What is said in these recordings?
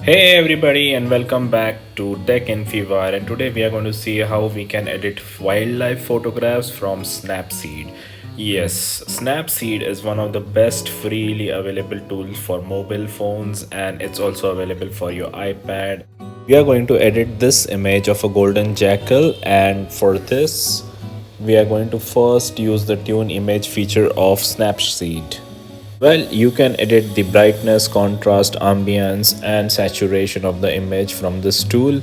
Hey everybody and welcome back to Tech Infywire, and today we are going to see how we can edit wildlife photographs from Snapseed. Yes, Snapseed is one of the best freely available tools for mobile phones, and it's also available for your iPad. We are going to edit this image of a golden jackal, and for this we are going to first use the tune image feature of Snapseed. Well, you can edit the brightness, contrast, ambience, and saturation of the image from this tool,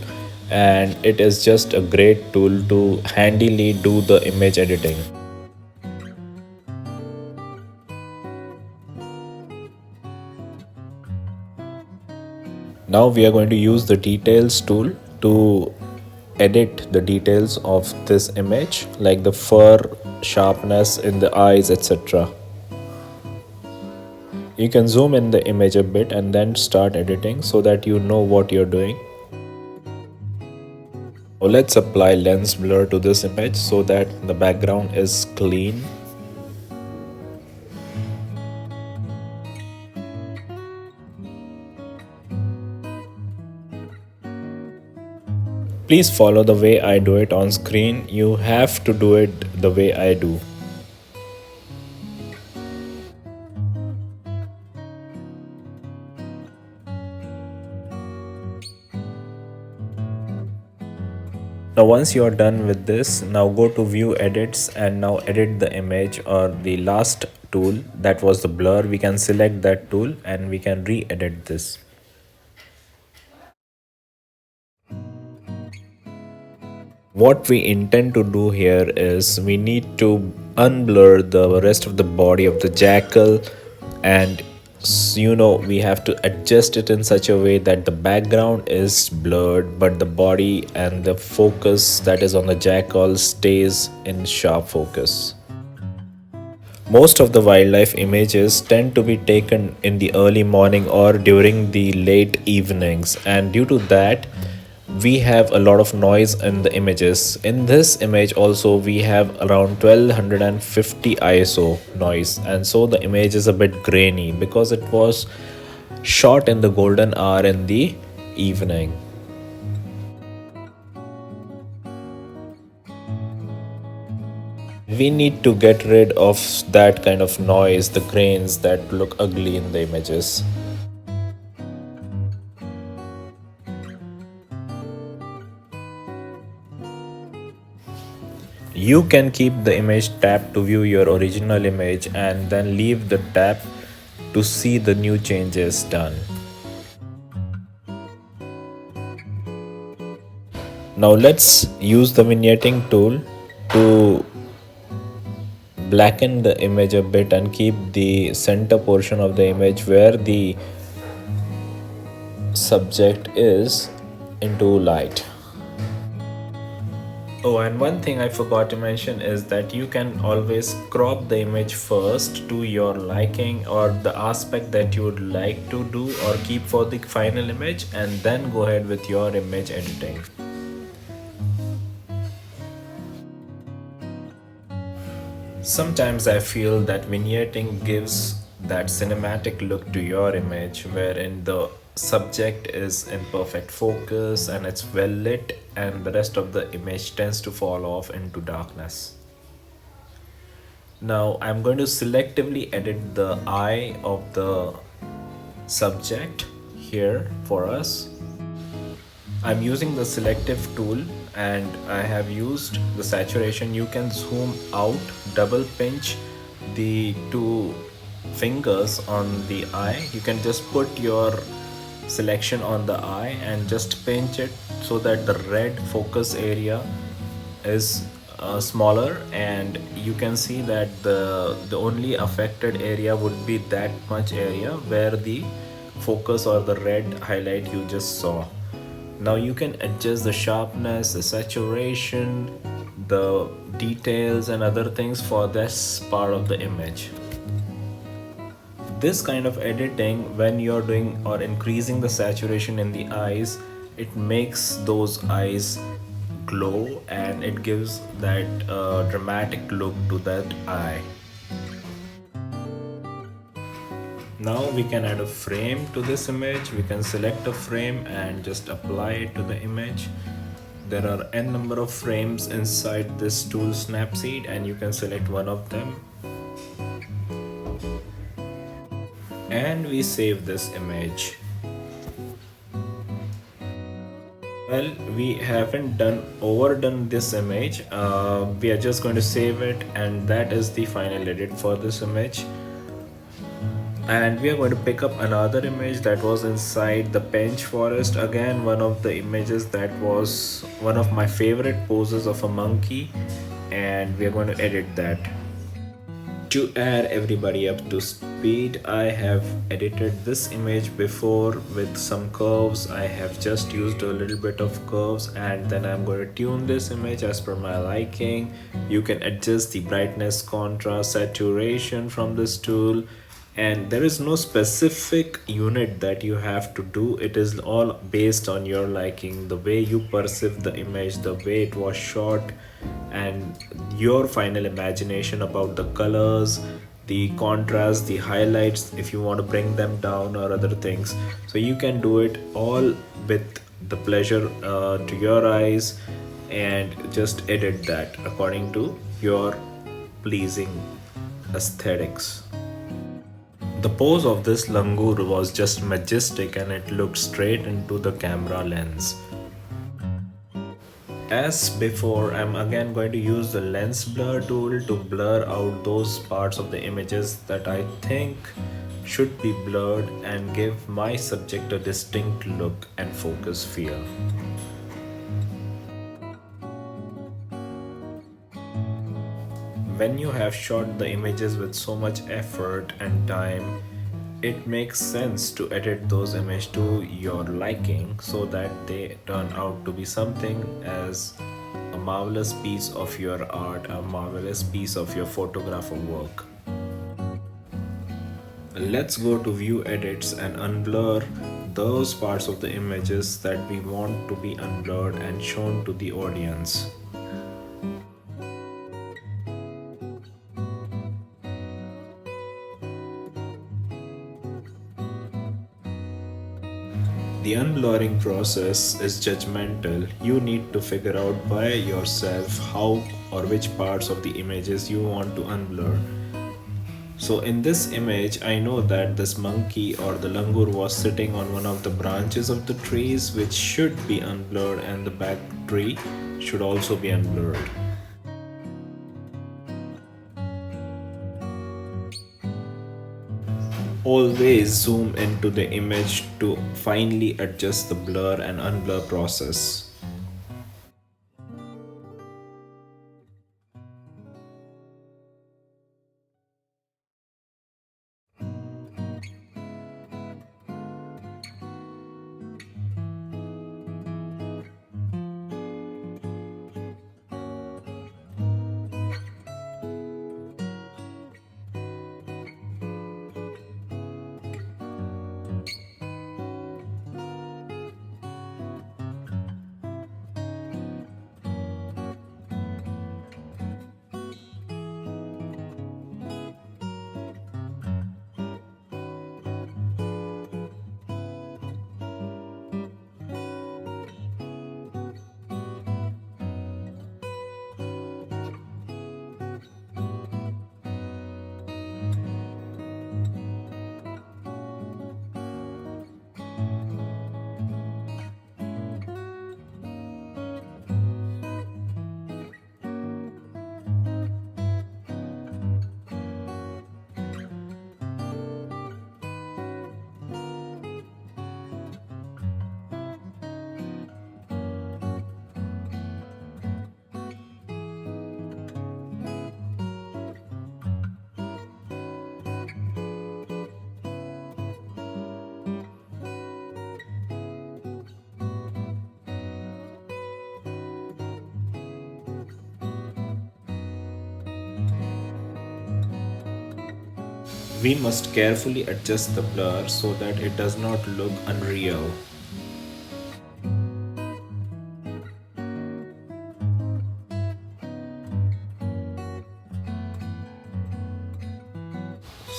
and it is just a great tool to handily do the image editing. Now we are going to use the details tool to edit the details of this image, like the fur, sharpness in the eyes, etc. You can zoom in the image a bit and then start editing so that you know what you're doing. Now let's apply lens blur to this image so that the background is clean. Please follow the way I do it on screen. You have to do it the way I do. Now once you are done with this, now go to view edits and now edit the image or the last tool, that was the blur. We can select that tool and we can re-edit this. What we intend to do here is we need to unblur the rest of the body of the jackal, and we have to adjust it in such a way that the background is blurred but the body and the focus that is on the jackal stays in sharp focus. Most of the wildlife images tend to be taken in the early morning or during the late evenings, and due to that we have a lot of noise in the images. In this image also we have around 1250 ISO noise, and so the image is a bit grainy because it was shot in the golden hour in the evening. We need to get rid of that kind of noise, the grains that look ugly in the images. You can keep the image tab to view your original image and then leave the tab to see the new changes done. Now let's use the vignetting tool to blacken the image a bit and keep the center portion of the image where the subject is into light. Oh, and one thing I forgot to mention is that you can always crop the image first to your liking or the aspect that you would like to do or keep for the final image, and then go ahead with your image editing. Sometimes I feel that vignetting gives that cinematic look to your image wherein the subject is in perfect focus and it's well lit, and the rest of the image tends to fall off into darkness. Now I'm going to selectively edit the eye of the subject here for us. I'm using the selective tool and I have used the saturation. You can zoom out, double pinch the two fingers on the eye. You can just put your selection on the eye and just pinch it so that the red focus area is smaller, and you can see that the only affected area would be that much area where the focus or the red highlight you just saw. Now you can adjust the sharpness, the saturation, the details and other things for this part of the image. This kind of editing, when you're doing or increasing the saturation in the eyes, it makes those eyes glow and it gives that dramatic look to that eye. Now we can add a frame to this image. We can select a frame and just apply it to the image. There are n number of frames inside this tool Snapseed, and you can select one of them. And we save this image. Well, we haven't overdone this image. We are just going to save it, and that is the final edit for this image. And we are going to pick up another image that was inside the bench forest. Again, one of the images that was one of my favorite poses of a monkey, and we are going to edit that. To add everybody up to speed, I have edited this image before with some curves. I have just used a little bit of curves, and then I'm going to tune this image as per my liking. You can adjust the brightness, contrast, saturation from this tool, and there is no specific unit that you have to do. It is all based on your liking, the way you perceive the image, the way it was shot, and your final imagination about the colors, the contrast, the highlights, if you want to bring them down or other things. So you can do it all with the pleasure to your eyes, and just edit that according to your pleasing aesthetics. The pose of this langur was just majestic, and it looked straight into the camera lens. As before, I'm again going to use the lens blur tool to blur out those parts of the images that I think should be blurred and give my subject a distinct look and focus feel. When you have shot the images with so much effort and time, it makes sense to edit those images to your liking so that they turn out to be something as a marvelous piece of your art, a marvelous piece of your photographer work. Let's go to view edits and unblur those parts of the images that we want to be unblurred and shown to the audience. The unblurring process is judgmental. You need to figure out by yourself how or which parts of the images you want to unblur. So in this image, I know that this monkey or the langur was sitting on one of the branches of the trees, which should be unblurred, and the back tree should also be unblurred. Always zoom into the image to finally adjust the blur and unblur process. We must carefully adjust the blur so that it does not look unreal.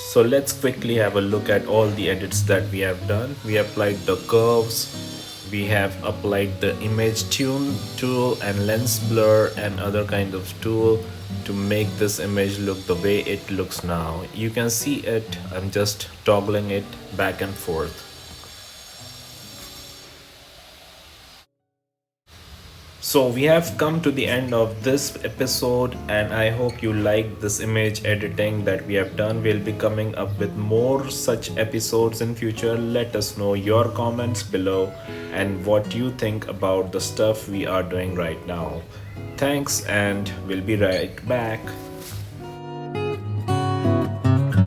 So let's quickly have a look at all the edits that we have done. We applied the curves, we have applied the image tune tool and lens blur and other kind of tool to make this image look the way it looks now. You can see it, I'm just toggling it back and forth. So we have come to the end of this episode and I hope you like this image editing that we have done. We'll be coming up with more such episodes in future. Let us know your comments below and what you think about the stuff we are doing right now. Thanks and we'll be right back.